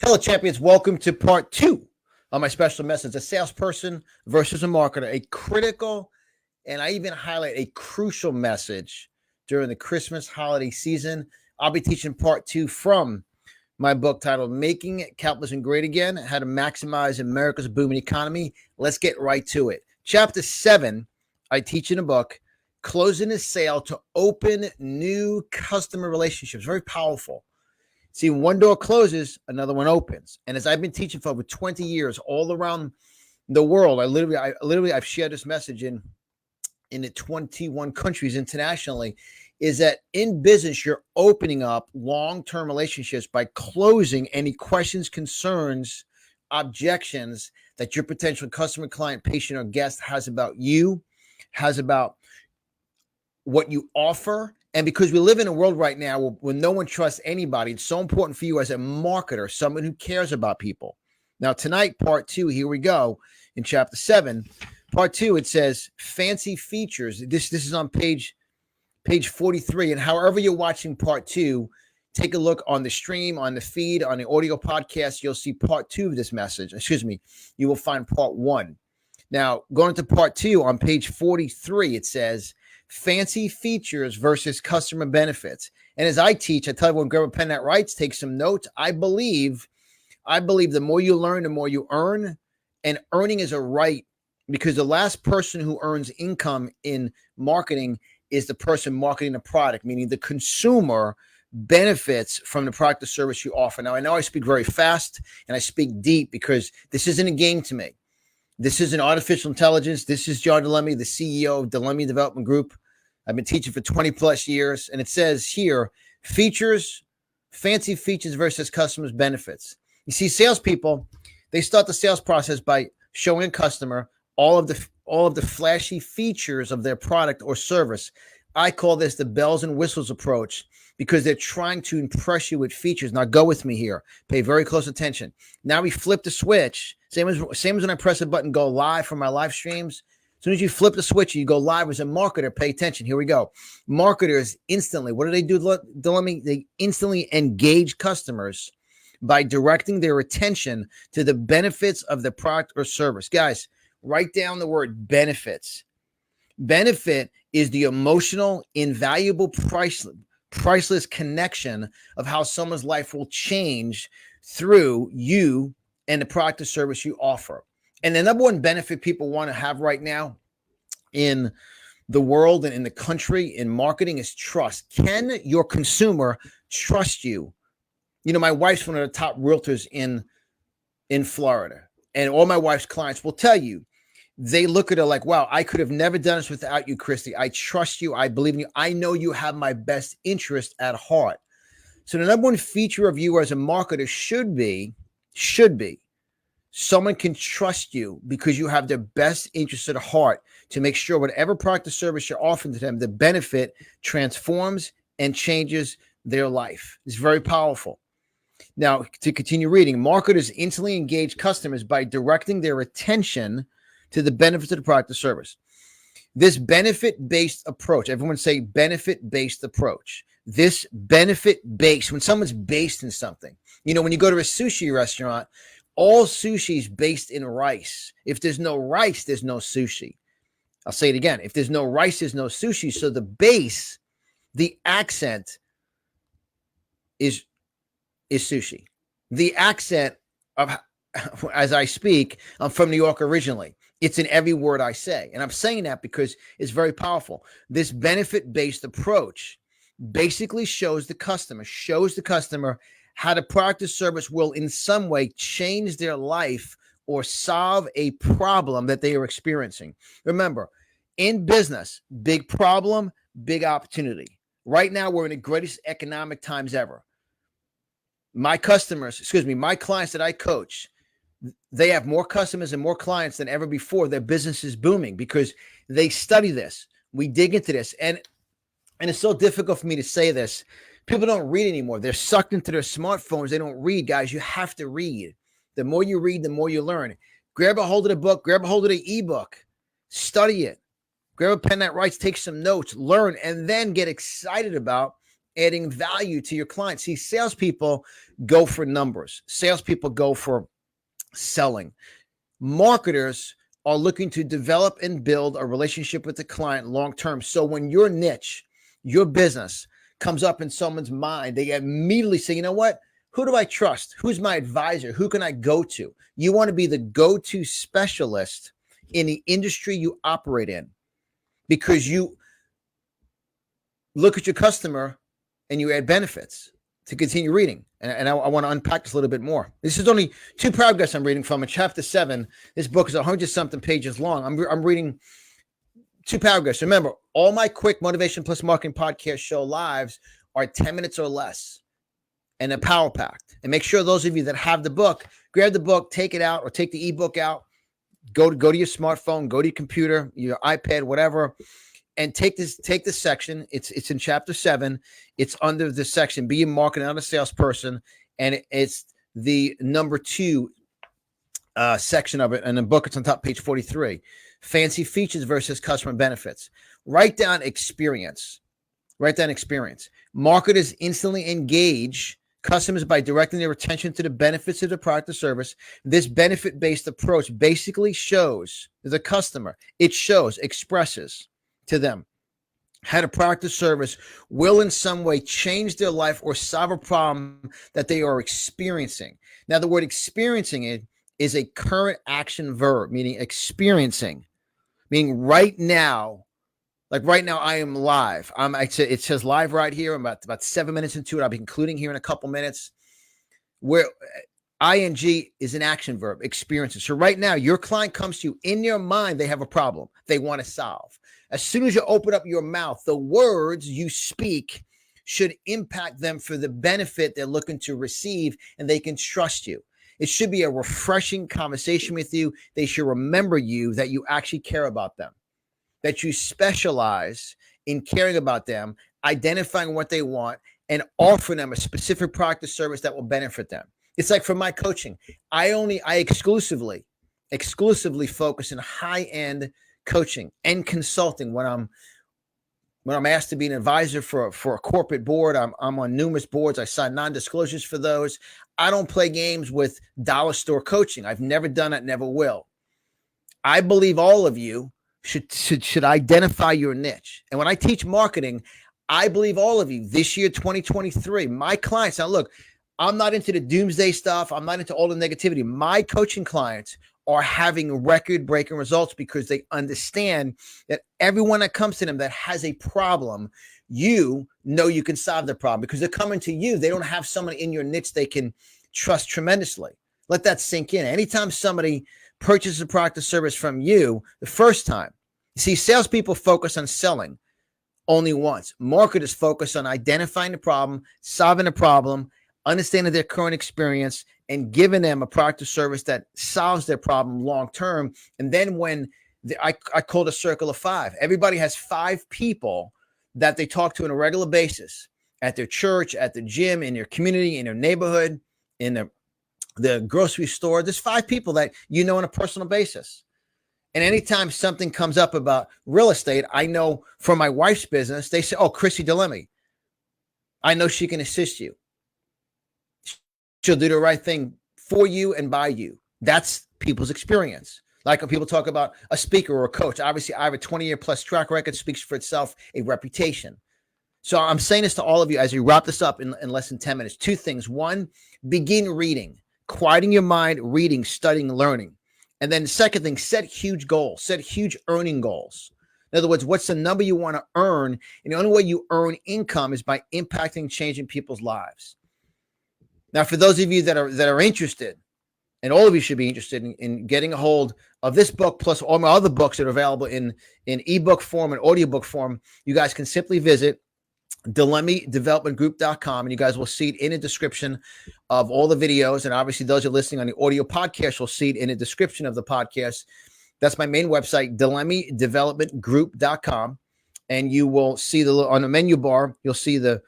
Hello, champions. Welcome to part two of my special message, a salesperson versus a marketer, a critical, and I even highlight a crucial message during the Christmas holiday season. I'll be teaching part two from my book titled Making Capitalism Great Again, How to Maximize America's Booming Economy. Let's get right to it. Chapter 7, I teach in the book, Closing a Sale to Open New Customer Relationships. Very powerful. See, one door closes, another one opens. And as I've been teaching for over 20 years all around the world, I've shared this message in the 21 countries internationally, is that in business, you're opening up long-term relationships by closing any questions, concerns, objections that your potential customer, client, patient, or guest has about you, has about what you offer. And because we live in a world right now where no one trusts anybody, it's so important for you as a marketer, someone who cares about people. Now, tonight, part two, here we go in chapter 7. Part 2, it says fancy features. This is on page 43. And however you're watching part 2, take a look on the stream, on the feed, on the audio podcast. You'll see part 2 of this message. You will find part 1. Now, going to part 2 on page 43, it says fancy features versus customer benefits. And as I teach, I tell everyone, grab a pen that writes, take some notes. I believe the more you learn, the more you earn. And earning is a right, because the last person who earns income in marketing is the person marketing the product, meaning the consumer benefits from the product or service you offer. Now, I know I speak very fast and I speak deep because this isn't a game to me. This is an artificial intelligence. This is John Lemme, the CEO of the Lemme Development Group. I've been teaching for 20 plus years. And it says here, fancy features versus customers' benefits. You see, salespeople, they start the sales process by showing a customer all of the flashy features of their product or service. I call this the bells and whistles approach, because they're trying to impress you with features. Now, go with me here. Pay very close attention. Now we flip the switch. Same as when I press a button, go live from my live streams. As soon as you flip the switch, you go live as a marketer. Pay attention. Here we go. Marketers instantly, what do? They instantly engage customers by directing their attention to the benefits of the product or service. Guys, write down the word benefits. Benefit is the emotional, invaluable, priceless connection of how someone's life will change through you and the product or service you offer. And the number one benefit people want to have right now in the world and in the country in marketing is trust. Can your consumer trust you? You know, my wife's one of the top realtors in Florida, and all my wife's clients will tell you, they look at her like, wow, I could have never done this without you, Christy. I trust you. I believe in you. I know you have my best interest at heart. So the number one feature of you as a marketer should be someone can trust you because you have their best interest at heart to make sure whatever product or service you're offering to them, the benefit transforms and changes their life. It's very powerful. Now, to continue reading, marketers instantly engage customers by directing their attention to the benefits of the product or service. This benefit-based approach, everyone say benefit-based approach. This benefit-based, when someone's based in something, you know, when you go to a sushi restaurant, all sushi is based in rice. If there's no rice, there's no sushi. I'll say it again. If there's no rice, there's no sushi. So the base, the accent is sushi. The accent of, as I speak, I'm from New York originally. It's in every word I say. And I'm saying that because it's very powerful. This benefit-based approach basically shows the customer how the product or service will in some way change their life or solve a problem that they are experiencing. Remember, in business, big problem, big opportunity. Right now, we're in the greatest economic times ever. My clients that I coach, they have more customers and more clients than ever before. Their business is booming because they study this. We dig into this. And it's so difficult for me to say this. People don't read anymore. They're sucked into their smartphones. They don't read, guys. You have to read. The more you read, the more you learn. Grab a hold of the book. Grab a hold of the ebook. Study it. Grab a pen that writes. Take some notes. Learn. And then get excited about adding value to your clients. See, salespeople go for numbers. Salespeople go for selling. Marketers are looking to develop and build a relationship with the client long term. So when your niche, your business comes up in someone's mind, they immediately say, you know what? Who do I trust? Who's my advisor? Who can I go to? You want to be the go-to specialist in the industry you operate in, because you look at your customer and you add benefits. To continue reading, and I want to unpack this a little bit more. This is only 2 paragraphs I'm reading from in chapter 7. This book is 100-something pages long. I'm reading 2 paragraphs. Remember, all my quick Motivation Plus Marketing Podcast show lives are 10 minutes or less, and they're power packed. And make sure those of you that have the book, grab the book, take it out, or take the ebook out. Go to your smartphone, go to your computer, your iPad, whatever. And take this section. It's in chapter 7. It's under the section Be a Marketer, Not a Salesperson, and it's the number 2 section of it. And the book, it's on top, page 43. Fancy features versus customer benefits. Write down experience. Marketers instantly engage customers by directing their attention to the benefits of the product or service. This benefit-based approach basically shows the customer. It expresses to them how the product or service will in some way change their life or solve a problem that they are experiencing. Now, the word experiencing it is a current action verb, meaning experiencing, meaning right now. Like right now, I am live. It says live right here. I'm about 7 minutes into it. I'll be concluding here in a couple minutes. Where ing is an action verb, experiencing. So right now, your client comes to you. In your mind, they have a problem they want to solve. As soon as you open up your mouth, the words you speak should impact them for the benefit they're looking to receive, and they can trust you. It should be a refreshing conversation with you. They should remember you, that you actually care about them, that you specialize in caring about them, identifying what they want, and offering them a specific product or service that will benefit them. It's like for my coaching, I exclusively focus on high-end coaching and consulting when I'm asked to be an advisor for a corporate board. I'm on numerous boards. I sign non-disclosures for those. I don't play games with dollar store coaching. I've never done it, never will. I believe all of you should identify your niche. And when I teach marketing, I believe all of you this year, 2023, my clients. Now look, I'm not into the doomsday stuff. I'm not into all the negativity. My coaching clients are having record-breaking results because they understand that everyone that comes to them that has a problem, you know you can solve the problem because they're coming to you. They don't have someone in your niche they can trust tremendously. Let that sink in. Anytime somebody purchases a product or service from you the first time, you see, salespeople focus on selling only once. Marketers focus on identifying the problem, solving the problem, understanding their current experience, and giving them a product or service that solves their problem long term. And then I call it a circle of 5. Everybody has 5 people that they talk to on a regular basis at their church, at the gym, in their community, in their neighborhood, in the grocery store. There's 5 people that you know on a personal basis. And anytime something comes up about real estate, I know from my wife's business, they say, oh, Chrissy Lemme, I know she can assist you. She'll do the right thing for you and by you. That's people's experience. Like when people talk about a speaker or a coach, obviously I have a 20-year plus track record, speaks for itself, a reputation. So I'm saying this to all of you as we wrap this up in less than 10 minutes. 2 things. 1, begin reading, quieting your mind, reading, studying, learning. And then the second thing, set huge goals, set huge earning goals. In other words, what's the number you want to earn? And the only way you earn income is by impacting, changing people's lives. Now, for those of you that are interested, and all of you should be interested in getting a hold of this book plus all my other books that are available in ebook form and audiobook form, you guys can simply visit DeLemmeDevelopmentGroup.com, and you guys will see it in the description of all the videos. And obviously, those who are listening on the audio podcast will see it in the description of the podcast. That's my main website, DeLemmeDevelopmentGroup.com, and you will see on the menu bar, you'll see the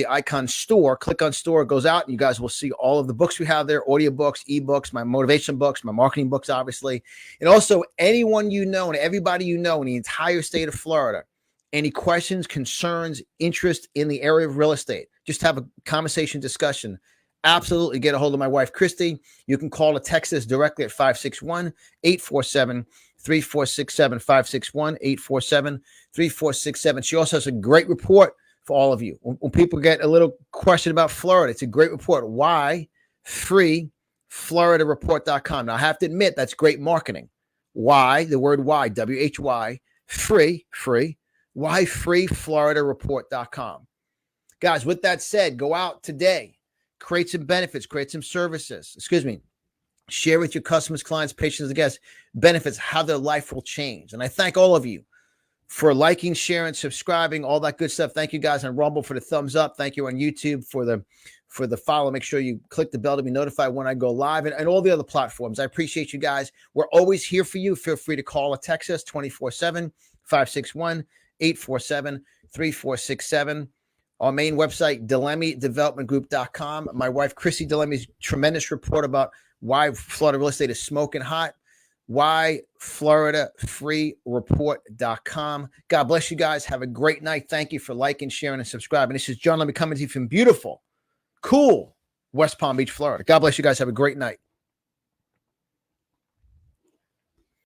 icon store. Click on store, it goes out, and you guys will see all of the books we have there, audiobooks, ebooks, my motivation books, my marketing books, obviously. And also anyone you know and everybody you know in the entire state of Florida, Any questions, concerns, interest in the area of real estate? Just have a conversation, discussion. Absolutely get a hold of my wife, Christy. You can call or text us directly at 561-847-3467, 561-847-3467. She also has a great report for all of you. When people get a little question about Florida, it's a great report. Why? Free FloridaReport.com. Now, I have to admit, that's great marketing. Why? The word why, W-H-Y, free, why? Free FloridaReport.com. Guys, with that said, go out today, create some benefits, create some services, share with your customers, clients, patients, and guests, benefits, how their life will change. And I thank all of you for liking, sharing, subscribing, all that good stuff. Thank you guys on Rumble for the thumbs up. Thank you on YouTube for the follow. Make sure you click the bell to be notified when I go live, and all the other platforms. I appreciate you guys. We're always here for you. Feel free to call or text us 24/7, 561-847-3467. Our main website, DeLemmeDevelopmentGroup.com. My wife, Chrissy DeLemme's tremendous report about why Florida real estate is smoking hot. Why? FloridaFreeReport.com. God bless you guys. Have a great night. Thank you for liking, sharing, and subscribing. This is John Lemme coming to you from beautiful, cool West Palm Beach, Florida. God bless you guys. Have a great night.